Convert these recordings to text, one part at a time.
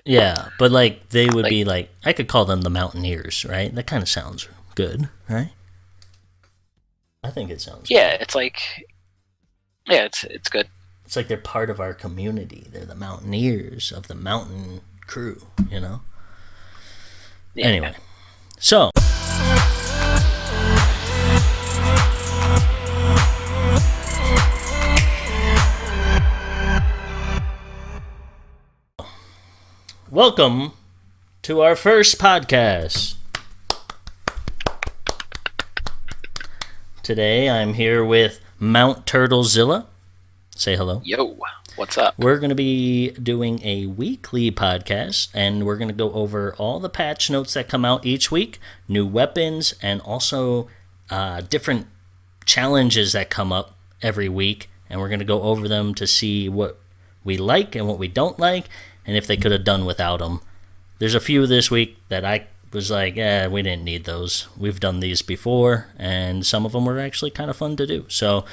Yeah, but like they would be like, I could call them the Mountaineers, right? That kind of sounds good, right? I think it sounds good. Yeah, it's like, yeah, it's good. It's like they're part of our community. They're the Mountaineers of the mountain crew, you know? Yeah. Anyway, so. Welcome to our first podcast. Today I'm here with Mount Turtlezilla. Say hello. Yo, what's up? We're going to be doing a weekly podcast, and we're going to go over all the patch notes that come out each week, new weapons, and also different challenges that come up every week. And we're going to go over them to see what we like and what we don't like, and if they could have done without them. There's a few this week that I was like, we didn't need those. We've done these before, and some of them were actually kind of fun to do. So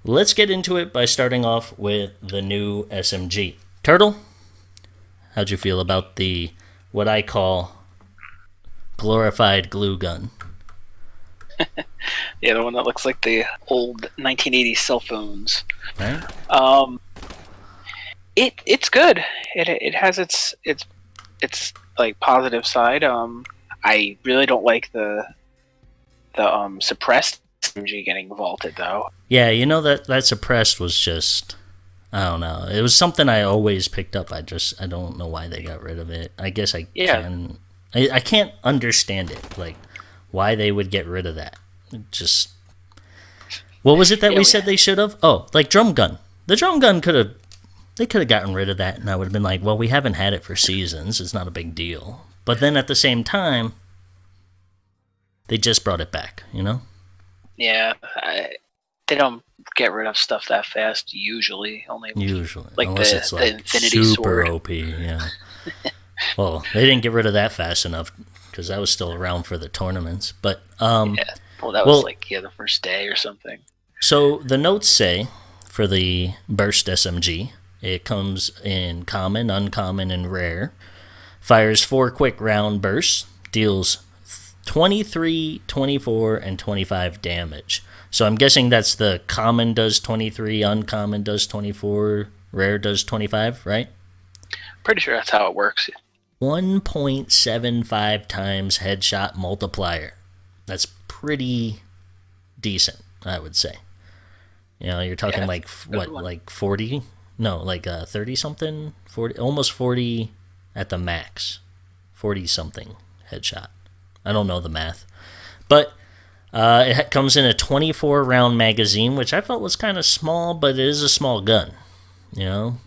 let's get into it by starting off with the new SMG. Turtle, how'd you feel about the, what I call, glorified glue gun? Yeah, the one that looks like the old 1980s cell phones. Right? It's good. It has its like positive side. I really don't like the suppressed SMG getting vaulted though. Yeah, you know that suppressed was just, I don't know. It was something I always picked up. I don't know why they got rid of it. I guess I can't understand it. Like why they would get rid of that. Just what was it that we said they should have? Oh, like DrumGun. The DrumGun could have gotten rid of that, and I would have been like, well, we haven't had it for seasons. It's not a big deal. But then at the same time, they just brought it back, you know? Yeah, they don't get rid of stuff that fast usually. Usually, like unless the it's like Infinity super Sword. OP, yeah. Well, they didn't get rid of that fast enough because that was still around for the tournaments. But yeah, well, that was the first day or something. So the notes say for the Burst SMG, it comes in common, uncommon, and rare. Fires 4 quick round bursts, deals 23, 24, and 25 damage. So I'm guessing that's the common does 23, uncommon does 24, rare does 25, right? Pretty sure that's how it works. 1.75 times headshot multiplier. That's pretty decent, I would say. You know, you're talking like 40? No, like 30 something, 40, almost 40 at the max. 40 something headshot. I don't know the math. But it comes in a 24 round magazine, which I felt was kind of small, but it is a small gun. You know?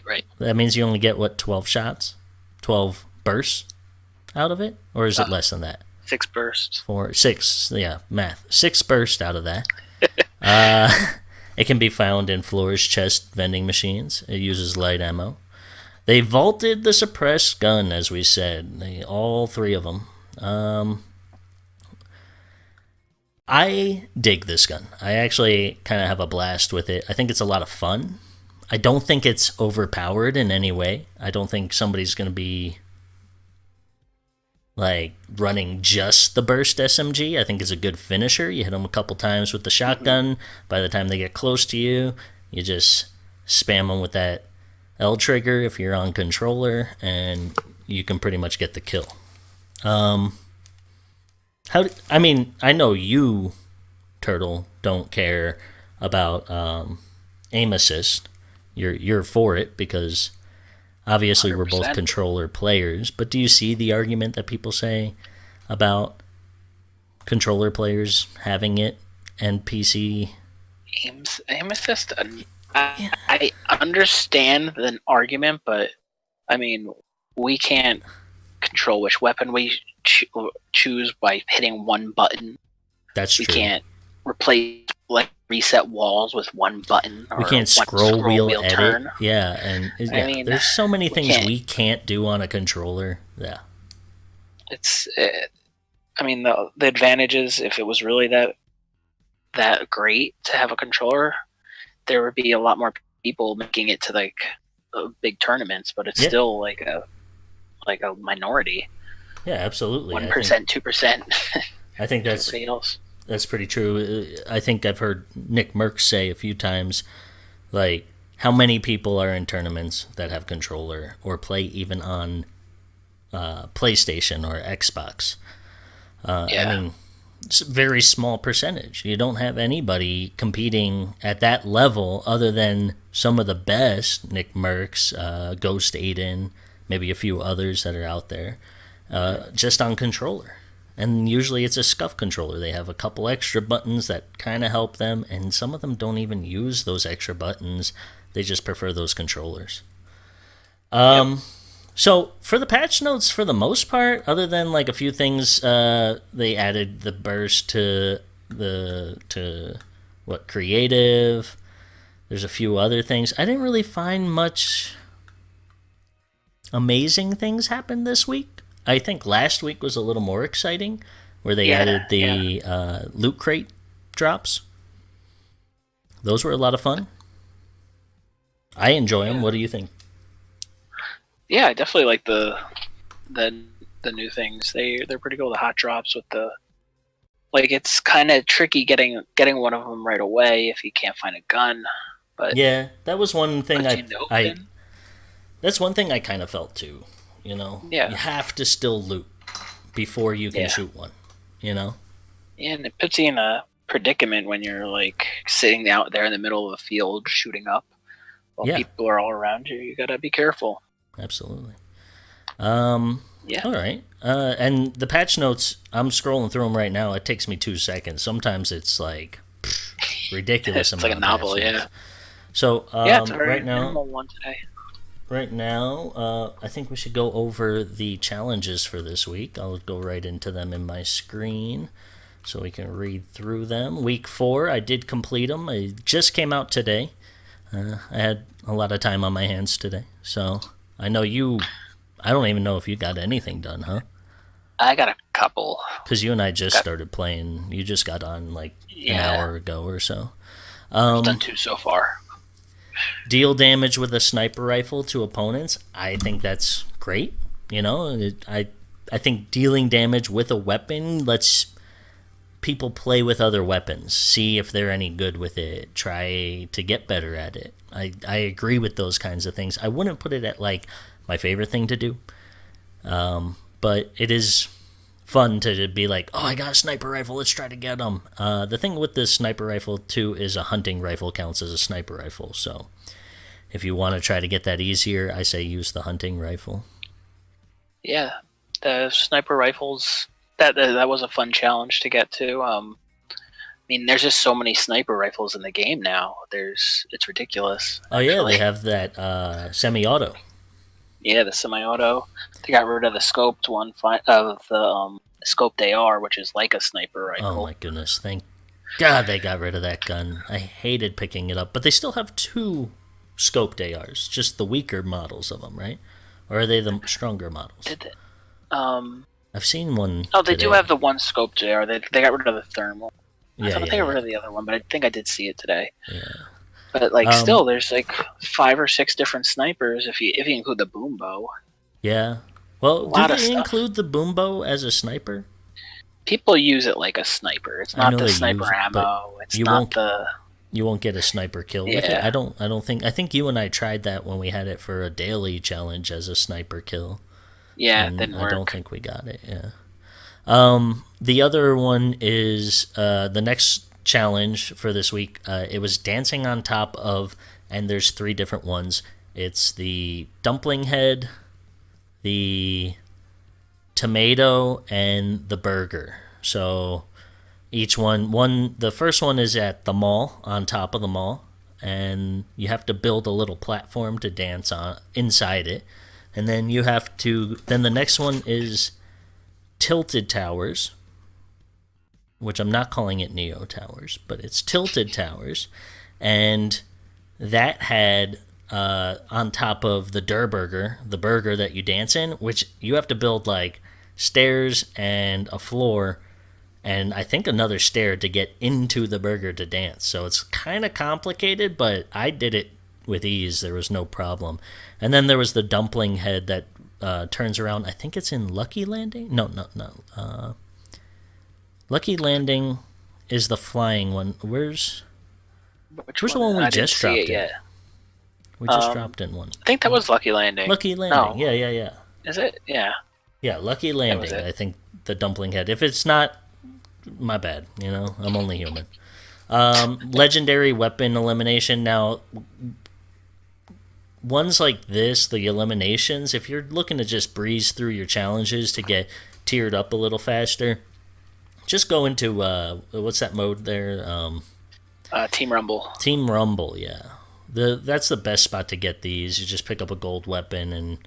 Right. That means you only get, 12 shots? 12 bursts out of it? Or is it less than that? 6 bursts. 6, yeah, math. 6 bursts out of that. It can be found in floors, chest, vending machines. It uses light ammo. They vaulted the suppressed gun, as we said. All 3 of them. I dig this gun. I actually kind of have a blast with it. I think it's a lot of fun. I don't think it's overpowered in any way. I don't think somebody's going to be like running just the Burst SMG. I think it's a good finisher. You hit them a couple times with the shotgun. By the time they get close to you, you just spam them with that L trigger if you're on controller, and you can pretty much get the kill. I know you, Turtle, don't care about aim assist. You're for it because obviously 100%. We're both controller players, but do you see the argument that people say about controller players having it and PC? Aim assist? I understand the argument, but I mean, we can't control which weapon we choose by hitting one button. That's true. We can't reset walls with one button. We can't scroll wheel edit. Turn. Yeah, and there's so many things we can't do on a controller. Yeah, it's. The advantages, if it was really that great to have a controller, there would be a lot more people making it to like big tournaments. But it's still like like a minority. Yeah, absolutely. 1%, 2%. I think that's pretty true. I think I've heard Nick Merckx say a few times, like, how many people are in tournaments that have controller or play even on PlayStation or Xbox. I mean, it's a very small percentage. You don't have anybody competing at that level other than some of the best, Nick Merckx, Ghost Aiden, maybe a few others that are out there, just on controller. And usually it's a scuff controller. They have a couple extra buttons that kind of help them, and some of them don't even use those extra buttons. They just prefer those controllers. So for the patch notes, for the most part, other than like a few things, they added the burst to creative. There's a few other things. I didn't really find much amazing things happen this week. I think last week was a little more exciting, where they added the loot crate drops. Those were a lot of fun. I enjoy them. What do you think? Yeah, I definitely like the new things. They're pretty cool. The hot drops with the, like, it's kind of tricky getting one of them right away if you can't find a gun. But yeah, that was one thing that's one thing I kind of felt too. You know, you have to still loot before you can shoot one. You know. Yeah, and it puts you in a predicament when you're like sitting out there in the middle of a field shooting up while people are all around you. You gotta be careful. Absolutely. All right. And the patch notes, I'm scrolling through them right now. It takes me 2 seconds. Sometimes it's like ridiculous. It's like a novel, yeah. So it's a very minimal one today. Right now, I think we should go over the challenges for this week. I'll go right into them in my screen so we can read through them. Week 4, I did complete them. I just came out today. I had a lot of time on my hands today, so I know I don't even know if you got anything done, huh? I got a couple. Because you and I just started playing. You just got on like an hour ago or so. I've done 2 so far. Deal damage with a sniper rifle to opponents. I think that's great. You know, I think dealing damage with a weapon lets people play with other weapons, see if they're any good with it, try to get better at it. I agree with those kinds of things. I wouldn't put it at like my favorite thing to do, but it is fun to be like, oh, I got a sniper rifle, let's try to get them. The thing with this sniper rifle too is a hunting rifle counts as a sniper rifle, so if you want to try to get that easier, I say use the hunting rifle. Yeah, the sniper rifles, that was a fun challenge to get to. I mean, there's just so many sniper rifles in the game now. It's ridiculous. Oh yeah, they have that semi-auto. Yeah, the semi-auto. They got rid of the scoped one of the scoped AR, which is like a sniper rifle. Oh my goodness! Thank God they got rid of that gun. I hated picking it up, but they still have 2 scoped ARs, just the weaker models of them, right? Or are they the stronger models? Did they? I've seen one. Oh, they do have the one scoped AR. They got rid of the thermal. I thought they got rid of the other one, but I think I did see it today. Yeah. But like, still, there's like 5 or 6 different snipers if you include the boom bow. Yeah. Well, do they include the boom bow as a sniper? People use it like a sniper. It's not the sniper ammo. It's not the. You won't get a sniper kill with it. I don't think. I think you and I tried that when we had it for a daily challenge as a sniper kill. Yeah, it didn't work. I don't think we got it. Yeah. The other one is the next challenge for this week. It was dancing on top of, and there's 3 different ones. It's the dumpling head, the tomato, and the burger. So each one, the first one is at the mall, on top of the mall, and you have to build a little platform to dance on inside it. And then then the next one is Tilted Towers, which I'm not calling it Neo Towers, but it's Tilted Towers. And that had, on top of the burger that you dance in, which you have to build like stairs and a floor, and I think another stair to get into the burger to dance. So it's kind of complicated, but I did it with ease. There was no problem. And then there was the dumpling head that turns around. I think it's in Lucky Landing. No. Lucky Landing is the flying one. Where's the one we just dropped in? Yet. We just dropped in one. I think that was Lucky Landing. Lucky Landing. No. Yeah. Is it? Yeah. Yeah, Lucky Landing. I think the dumpling head. If it's not, my bad. I'm only human. Legendary weapon elimination. Now, ones like this, the eliminations, if you're looking to just breeze through your challenges to get tiered up a little faster, just go into, what's that mode there? Team Rumble. Team Rumble, yeah. That's the best spot to get these. You just pick up a gold weapon and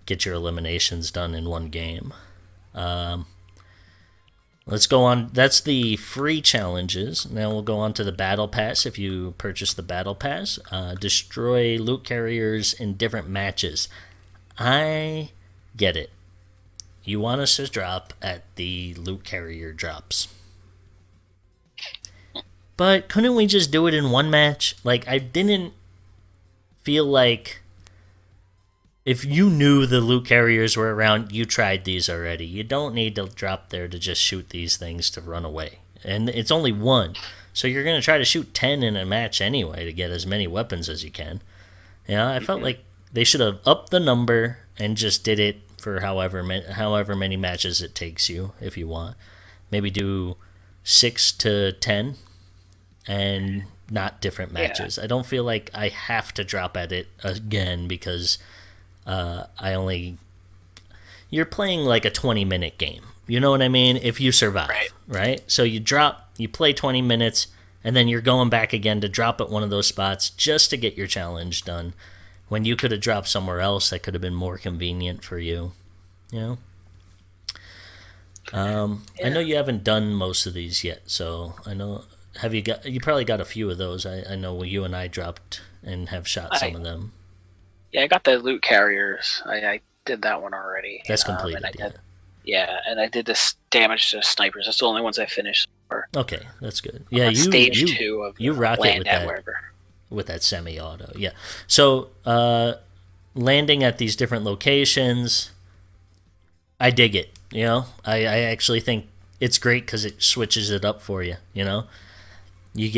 get your eliminations done in one game. Let's go on. That's the free challenges. Now we'll go on to the Battle Pass. If you purchase the Battle Pass, destroy loot carriers in different matches. I get it. You want us to drop at the loot carrier drops. But couldn't we just do it in one match? Like, I didn't feel like if you knew the loot carriers were around, you tried these already. You don't need to drop there to just shoot these things to run away. And it's only one. So you're going to try to shoot 10 in a match anyway to get as many weapons as you can. I felt like they should have upped the number and just did it for however many matches it takes you, if you want. Maybe do 6 to 10 and not different matches. Yeah. I don't feel like I have to drop at it again because you're playing like a 20-minute game. You know what I mean? If you survive, right? So you play 20 minutes, and then you're going back again to drop at one of those spots just to get your challenge done, when you could have dropped somewhere else that could have been more convenient for you. I know you haven't done most of these yet, so I know. You probably got a few of those. I know you and I dropped and have shot some of them. Yeah, I got the loot carriers. I did that one already. That's completed, and I did this damage to snipers. That's the only ones I finished. Okay, that's good. Yeah, stage 2 of you rock it with that semi-auto. Yeah. So landing at these different locations, I dig it. I actually think it's great because it switches it up for you. You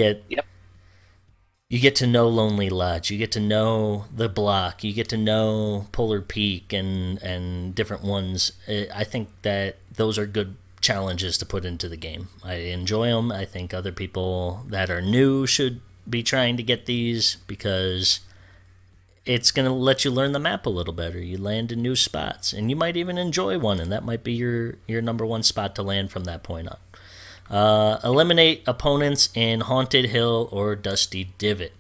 get to know Lonely Lodge. You get to know the block. You get to know Polar Peak and different ones. I think that those are good challenges to put into the game. I enjoy them. I think other people that are new should be trying to get these because it's going to let you learn the map a little better. You land in new spots, and you might even enjoy one, and that might be your number one spot to land from that point on. Eliminate opponents in Haunted Hill or Dusty Divot.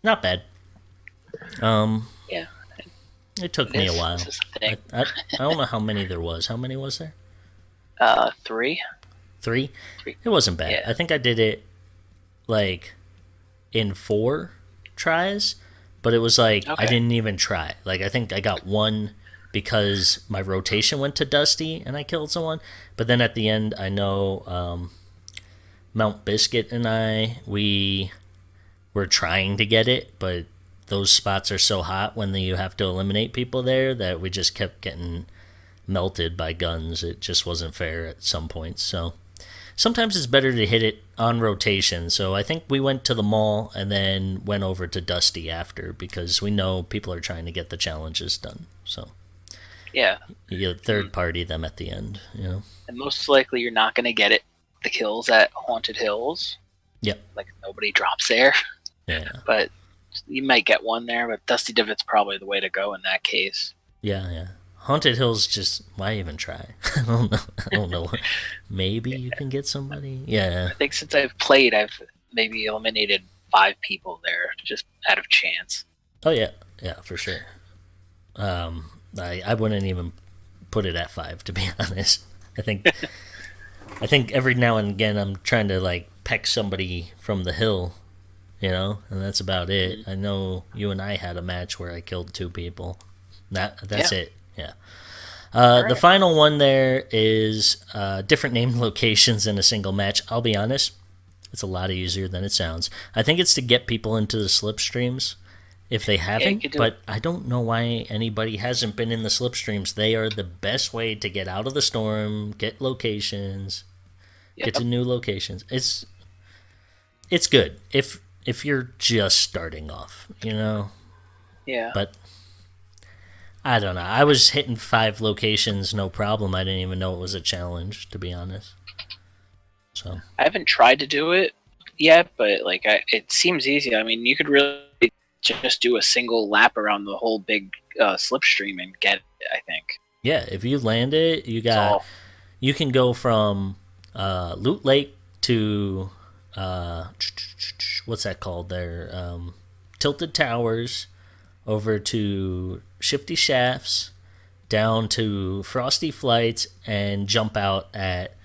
Not bad. Yeah. It took me a while. I don't know how many there was. How many was there? 3. 3? It wasn't bad. Yeah. I think I did it like in 4 tries, but it was like I didn't even try. Like I think I got 1 because my rotation went to Dusty and I killed someone. But then at the end, I know Mount Biscuit and we were trying to get it, but those spots are so hot when you have to eliminate people there that we just kept getting melted by guns. It just wasn't fair at some points. So sometimes it's better to hit it on rotation. So I think we went to the mall and then went over to Dusty after because we know people are trying to get the challenges done. So yeah, you third party them at the end. And most likely you're not going to get the kills at Haunted Hills. Yep. Like nobody drops there. Yeah. But you might get one there, but Dusty Divot's probably the way to go in that case. Yeah. Haunted Hills, just why even try? I don't know. Maybe you can get somebody. Yeah. I think since I've played, I've maybe eliminated 5 people there just out of chance. Oh yeah, for sure. I wouldn't even put it at 5 to be honest. I think every now and again I'm trying to like peck somebody from the hill, and that's about it. I know you and I had a match where I killed 2 people. That's it. Yeah. Right. The final one there is different named locations in a single match. I'll be honest, it's a lot easier than it sounds. I think it's to get people into the slipstreams. if they haven't, could do but I don't know why anybody hasn't been in the slipstreams. They are the best way to get out of the storm, get locations, get to new locations. It's good if you're just starting off, you know? Yeah. But I don't know. I was hitting 5 locations, no problem. I didn't even know it was a challenge, to be honest. So I haven't tried to do it yet, but like it seems easy. I mean, you could really just do a single lap around the whole big slipstream and get it, I think. yeah, if you land it, you can go from Loot Lake to what's that called there? Tilted Towers, over to Shifty Shafts, down to Frosty Flights, and jump out at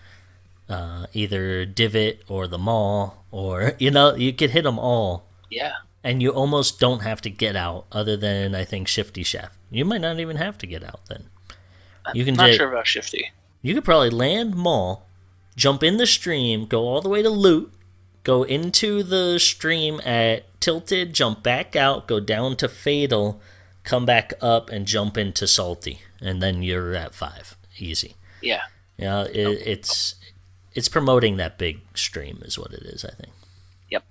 either Divot or the Mall, or you could hit them all. Yeah. And you almost don't have to get out, other than I think Shifty Shaft. You might not even have to get out then. I'm not sure about Shifty. You could probably land Mall, jump in the stream, go all the way to Loot, go into the stream at Tilted, jump back out, go down to Fatal, come back up, and jump into Salty, and then you're at 5. Easy. Yeah. Yeah, it's promoting that big stream is what it is, I think. Yep.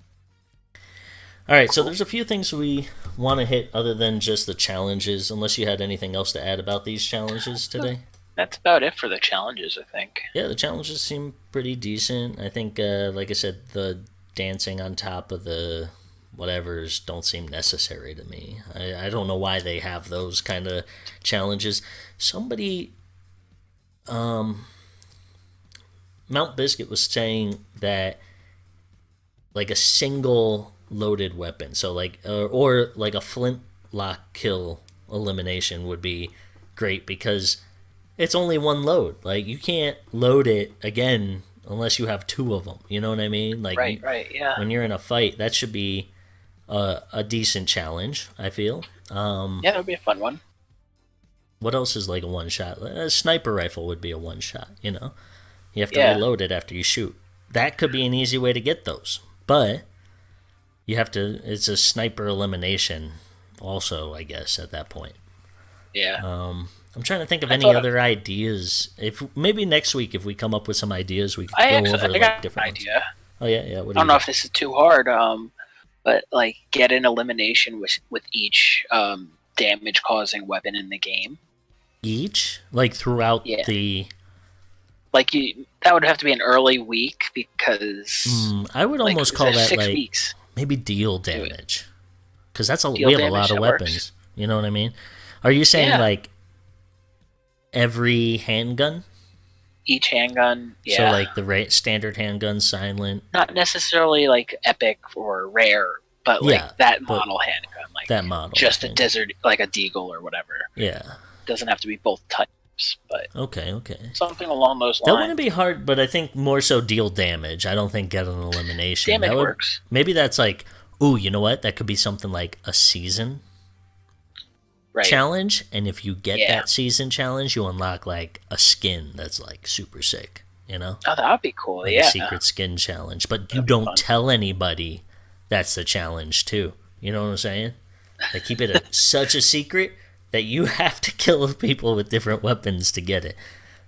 All right, so there's a few things we want to hit other than just the challenges, unless you had anything else to add about these challenges today. That's about it for the challenges, I think. Yeah, the challenges seem pretty decent. I think, like I said, the dancing on top of the whatevers don't seem necessary to me. I don't know why they have those kind of challenges. Somebody, Mount Biscuit was saying that like a single loaded weapon, so like or like a flintlock kill elimination would be great because it's only one load. Like you can't load it again unless you have 2 of them. You know what I mean? Like right, yeah. When you're in a fight, that should be a decent challenge, I feel. Yeah, that would be a fun one. What else is like a one shot? A sniper rifle would be a one shot. You have to reload it after you shoot. That could be an easy way to get those, but you have to. It's a sniper elimination, also, I guess, at that point. Yeah. I'm trying to think of any other ideas. If maybe next week, if we come up with some ideas, we could go over like different idea. Ones. Oh yeah. I don't know if this is too hard. But like get an elimination with each damage causing weapon in the game. Each, like throughout the. Like that would have to be an early week because I would almost call that 6 like weeks. Maybe deal damage, because we have a lot of weapons. Works. You know what I mean? Are you saying like every handgun? Each handgun, yeah. So like the standard handgun, silent. Not necessarily like epic or rare, but like that model handgun, like that model, just a desert, like a Deagle or whatever. Yeah, doesn't have to be both types, but okay, something along those lines. That wouldn't be hard, but I think more so deal damage. I don't think get an elimination. Damage works. Maybe that's like, ooh, you know what? That could be something like a season. Right. Challenge, and if you get that season challenge, you unlock like a skin that's like super sick, Oh, that would be cool. Like a secret skin challenge, but you don't tell anybody that's the challenge too. You know what I'm saying? They keep it such a secret that you have to kill people with different weapons to get it.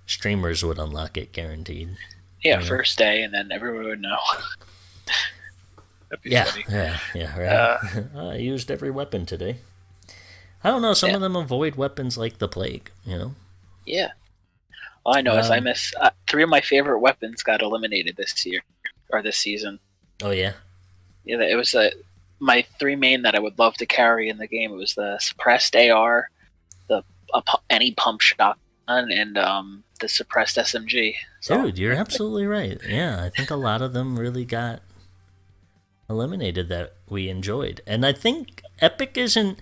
Streamers would unlock it, guaranteed. Yeah, first day, and then everyone would know. That'd be funny. Yeah, right. I used every weapon today. I don't know. Some of them avoid weapons like the plague, Yeah. All I know is I miss 3 of my favorite weapons got eliminated this year or this season. Oh yeah. Yeah, it was my 3 main that I would love to carry in the game. It was the suppressed AR, any pump shotgun, and the suppressed SMG. So, dude, you're absolutely right. Yeah, I think a lot of them really got eliminated that we enjoyed, and I think Epic isn't.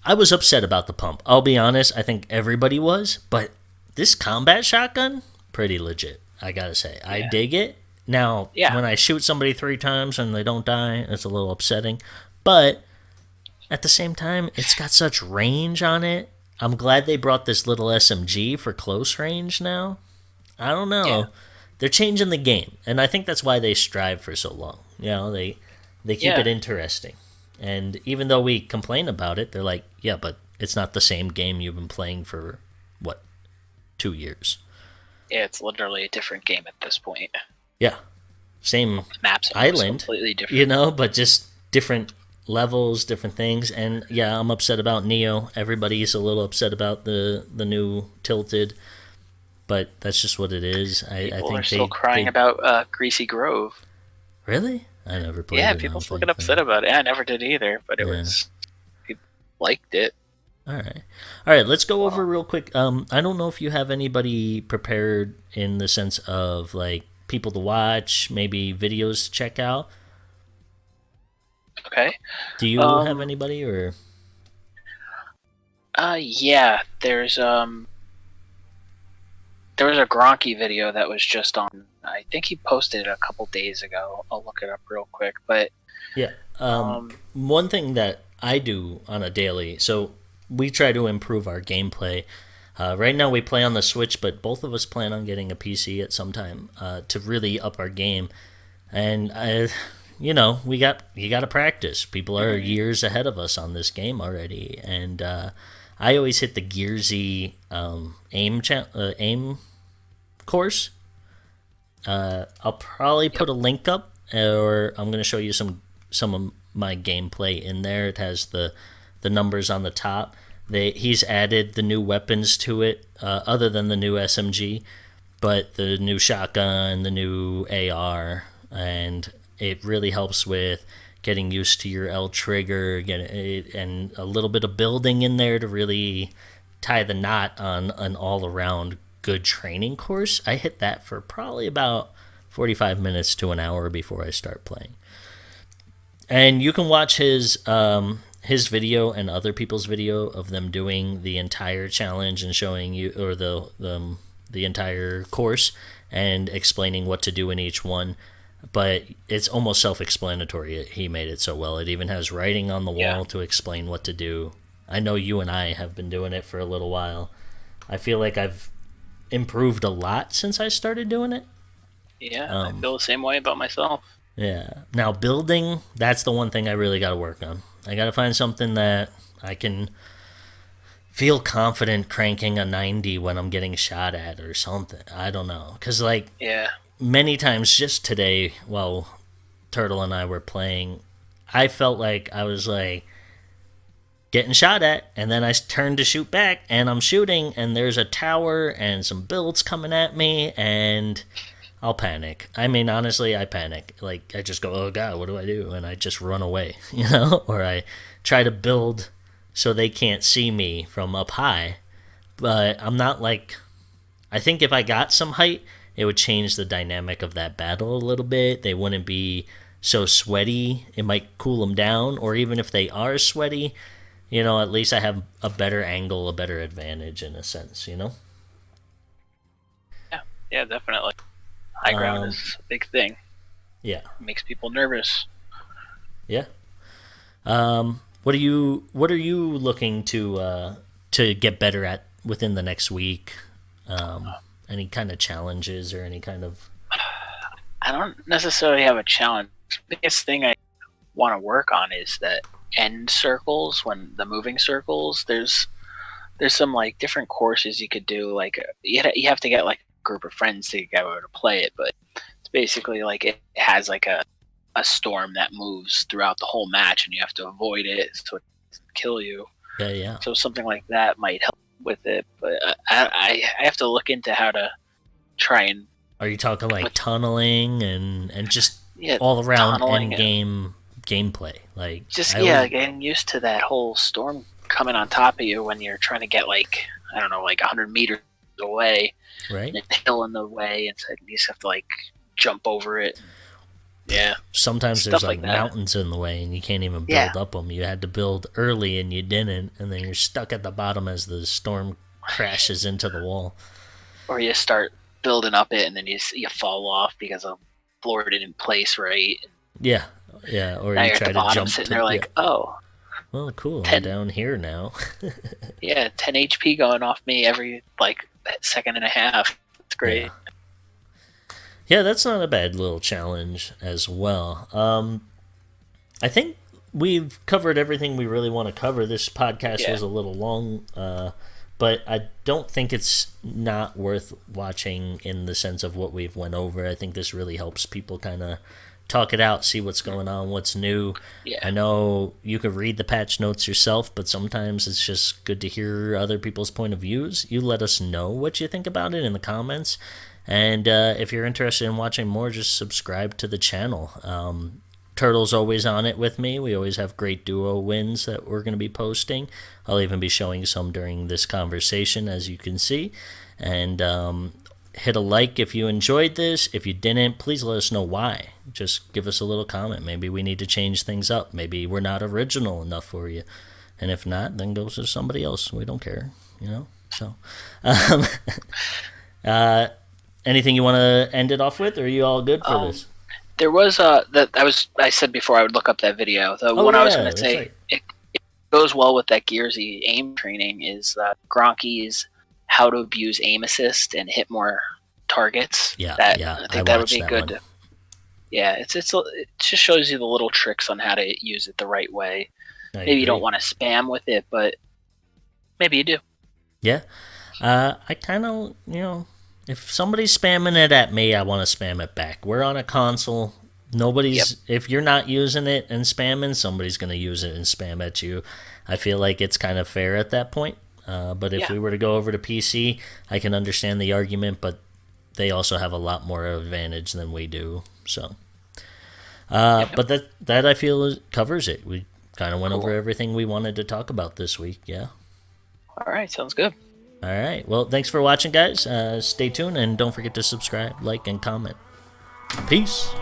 I was upset about the pump. I'll be honest. I think everybody was, but this combat shotgun, pretty legit. I gotta say, I dig it. Now, when I shoot somebody 3 times and they don't die, it's a little upsetting. But at the same time, it's got such range on it. I'm glad they brought this little SMG for close range now. I don't know. Yeah. They're changing the game, and I think that's why they strive for so long. They keep it interesting. And even though we complain about it, they're like, yeah, but it's not the same game you've been playing for, 2 years? Yeah, it's literally a different game at this point. Yeah. Same Maps island, completely different. but just different levels, different things. And yeah, I'm upset about Neo. Everybody's a little upset about the new Tilted, but that's just what it is. I People think are still crying about Greasy Grove. Really? I never played it. Yeah, people still get upset about it. I never did either, but people liked it. All right. Let's go over real quick. I don't know if you have anybody prepared in the sense of like people to watch, maybe videos to check out. Okay. Do you have anybody or? Yeah. There was a Gronky video that was just on. I think he posted it a couple days ago. I'll look it up real quick. But yeah, one thing that I do on a daily, so we try to improve our gameplay. Right now we play on the Switch, but both of us plan on getting a PC at some time to really up our game. And you got to practice. People are years ahead of us on this game already, and I always hit the Geerzy aim course. I'll probably put a link up, or I'm going to show you some of my gameplay in there. It has the numbers on the top. He's added the new weapons to it, other than the new SMG, but the new shotgun, the new AR, and it really helps with getting used to your L trigger, and a little bit of building in there to really tie the knot on an all-around good training course. I hit that for probably about 45 minutes to an hour before I start playing. And you can watch his video and other people's video of them doing the entire challenge and showing you, or the entire course, and explaining what to do in each one. But it's almost self-explanatory. He made it so well. It even has writing on the wall to explain what to do. I know you and I have been doing it for a little while. I feel like I've improved a lot since I started doing it. Yeah, I feel the same way about myself. Yeah. Now, building, that's the one thing I really got to work on. I got to find something that I can feel confident cranking a 90 when I'm getting shot at or something. I don't know. Because, many times just today while Turtle and I were playing, I felt like I was, getting shot at, and then I turned to shoot back, and I'm shooting, and there's a tower and some builds coming at me, and I'll panic. I mean, honestly, I panic. I just go, oh God, what do I do? And I just run away, or I try to build so they can't see me from up high. But I'm not I think if I got some height, it would change the dynamic of that battle a little bit. They wouldn't be so sweaty. It might cool them down, or even if they are sweaty, at least I have a better angle, a better advantage in a sense, Yeah, definitely. High ground is a big thing. Yeah. It makes people nervous. Yeah. What are you looking to get better at within the next week? Any kind of challenges or any kind of... I don't necessarily have a challenge. The biggest thing I want to work on is that end circles, when the moving circles, there's some different courses you could do. You have to get a group of friends to get over to play it, but it's basically it has a storm that moves throughout the whole match, and you have to avoid it so it doesn't kill you. Yeah. So something like that might help with it, but I have to look into how to try and... Are you talking tunneling and just all around end game gameplay? Getting used to that whole storm coming on top of you when you're trying to get 100 meters away, right? And a hill in the way, and so you just have to jump over it. Yeah. Sometimes there's mountains in the way, and you can't even build up them. You had to build early, and you didn't, and then you're stuck at the bottom as the storm crashes into the wall. Or you start building up it, and then you fall off because the floor didn't place right. Yeah. Or now you you're try at the to bottom, jump. Sitting there oh. Well, cool. I'm down here now. 10 HP going off me every second and a half. It's great. Yeah, that's not a bad little challenge as well. I think we've covered everything we really want to cover. This podcast was a little long, but I don't think it's not worth watching in the sense of what we've went over. I think this really helps people kind of talk it out, see what's going on, what's new. Yeah. I know you could read the patch notes yourself, but sometimes it's just good to hear other people's point of views. You let us know what you think about it in the comments. And if you're interested in watching more, just subscribe to the channel. Turtle's always on it with me. We always have great duo wins that we're going to be posting. I'll even be showing some during this conversation, as you can see. And hit a like if you enjoyed this. If you didn't, please let us know why. Just give us a little comment. Maybe we need to change things up. Maybe we're not original enough for you. And if not, then go to somebody else. We don't care, So, anything you want to end it off with, or are you all good for this? There was I said before I would look up that video. The one I was going to say, right. it goes well with that Geerzy aim training is Gronky's how to abuse aim assist and hit more targets. I think that would be good. It just shows you the little tricks on how to use it the right way. Maybe you don't want to spam with it, but maybe you do. Yeah. I kind of, if somebody's spamming it at me, I want to spam it back. We're on a console. If you're not using it and spamming, somebody's going to use it and spam at you. I feel like it's kind of fair at that point. But if we were to go over to PC, I can understand the argument, but they also have a lot more advantage than we do. So, but that I feel covers it. We kind of went over everything we wanted to talk about this week. Yeah. All right, sounds good. All right. Well, thanks for watching, guys. Stay tuned and don't forget to subscribe, like, and comment. Peace.